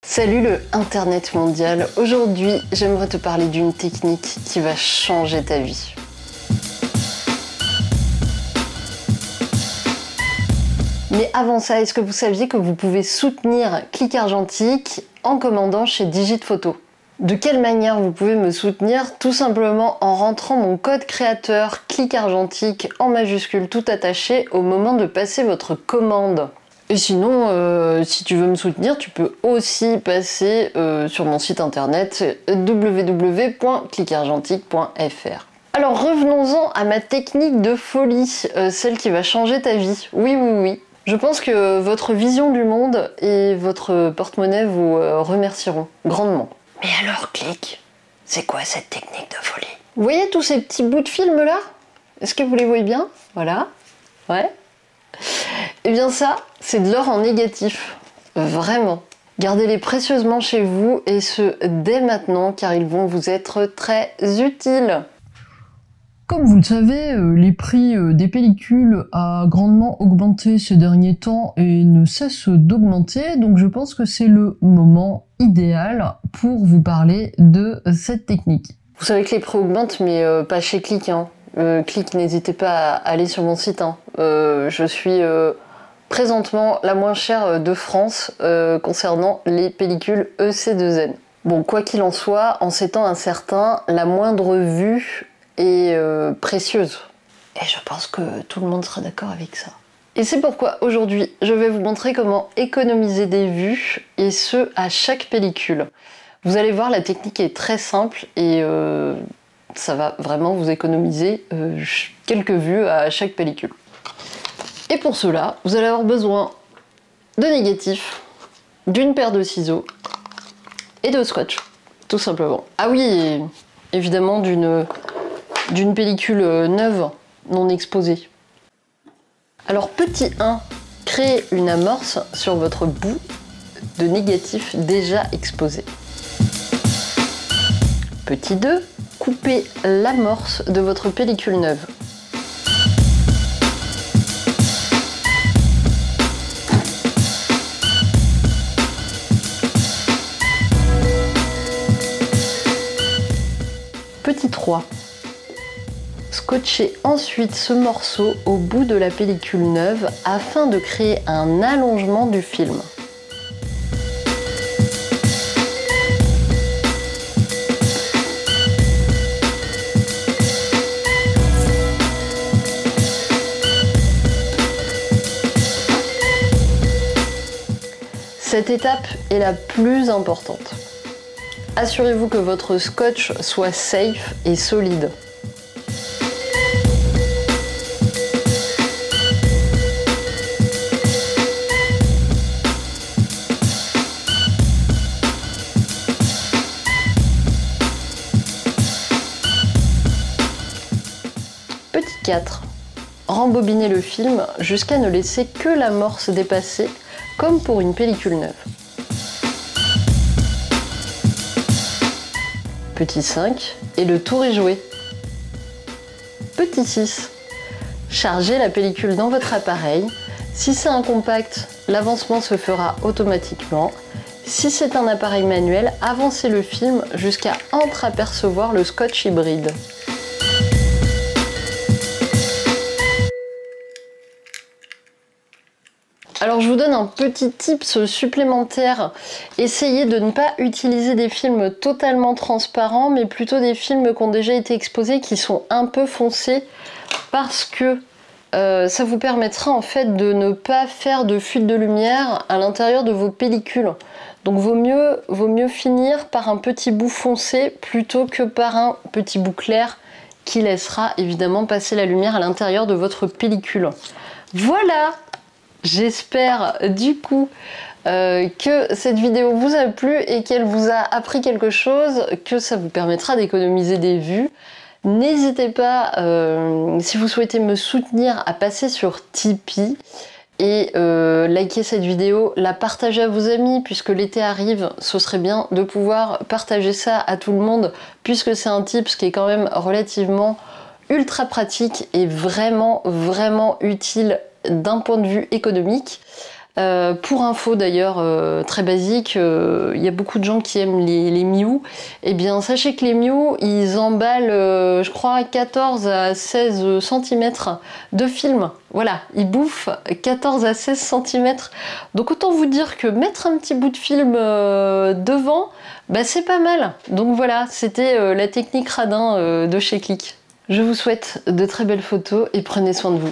Salut le Internet mondial, aujourd'hui j'aimerais te parler d'une technique qui va changer ta vie. Mais avant ça, est-ce que vous saviez que vous pouvez soutenir Click Argentique en commandant chez Digit Photo? De quelle manière vous pouvez me soutenir? Tout simplement en rentrant mon code créateur Click Argentique en majuscule tout attaché au moment de passer votre commande. Et sinon, si tu veux me soutenir, tu peux aussi passer sur mon site internet www.clickargentique.fr. Alors revenons-en à ma technique de folie, celle qui va changer ta vie. Oui. Je pense que votre vision du monde et votre porte-monnaie vous remercieront grandement. Mais alors, Click, c'est quoi cette technique de folie? Vous voyez tous ces petits bouts de film là? Est-ce que vous les voyez bien? Voilà. Ouais. Eh bien ça, c'est de l'or en négatif. Vraiment. Gardez-les précieusement chez vous et ce dès maintenant car ils vont vous être très utiles. Comme vous le savez, les prix des pellicules a grandement augmenté ces derniers temps et ne cesse d'augmenter, donc je pense que c'est le moment idéal pour vous parler de cette technique. Vous savez que les prix augmentent, mais pas chez Click, hein. Click, n'hésitez pas à aller sur mon site, hein. Je suis présentement la moins chère de France concernant les pellicules EC2N. Bon, quoi qu'il en soit, en ces temps incertains, la moindre vue est précieuse. Et je pense que tout le monde sera d'accord avec ça. Et c'est pourquoi aujourd'hui, je vais vous montrer comment économiser des vues, et ce, à chaque pellicule. Vous allez voir, la technique est très simple et ça va vraiment vous économiser quelques vues à chaque pellicule. Et pour cela, vous allez avoir besoin de négatifs, d'une paire de ciseaux et de scotch, tout simplement. Ah oui, et évidemment d'une pellicule neuve, non exposée. Alors petit 1, créez une amorce sur votre bout de négatif déjà exposé. Petit 2, coupez l'amorce de votre pellicule neuve. Petit 3, scotchez ensuite ce morceau au bout de la pellicule neuve afin de créer un allongement du film. Cette étape est la plus importante. Assurez-vous que votre scotch soit safe et solide. Petit 4. Rembobinez le film jusqu'à ne laisser que l'amorce dépasser, comme pour une pellicule neuve. Petit 5, et le tour est joué. Petit 6, chargez la pellicule dans votre appareil. Si c'est un compact, l'avancement se fera automatiquement. Si c'est un appareil manuel, avancez le film jusqu'à entreapercevoir le scotch hybride. Alors je vous donne un petit tips supplémentaire, essayez de ne pas utiliser des films totalement transparents, mais plutôt des films qui ont déjà été exposés, qui sont un peu foncés, parce que ça vous permettra en fait de ne pas faire de fuite de lumière à l'intérieur de vos pellicules. Donc vaut mieux finir par un petit bout foncé plutôt que par un petit bout clair qui laissera évidemment passer la lumière à l'intérieur de votre pellicule. Voilà! J'espère du coup que cette vidéo vous a plu et qu'elle vous a appris quelque chose, que ça vous permettra d'économiser des vues. N'hésitez pas, si vous souhaitez me soutenir, à passer sur Tipeee et liker cette vidéo, la partager à vos amis puisque l'été arrive, ce serait bien de pouvoir partager ça à tout le monde puisque c'est un tips qui est quand même relativement ultra pratique et vraiment utile d'un point de vue économique. Pour info d'ailleurs, très basique, il y a beaucoup de gens qui aiment les Miu. Eh bien, sachez que les Miu, ils emballent, je crois, 14 à 16 cm de film. Voilà, ils bouffent 14 à 16 cm. Donc autant vous dire que mettre un petit bout de film devant, bah, c'est pas mal. Donc voilà, c'était la technique radin de chez Click. Je vous souhaite de très belles photos et prenez soin de vous.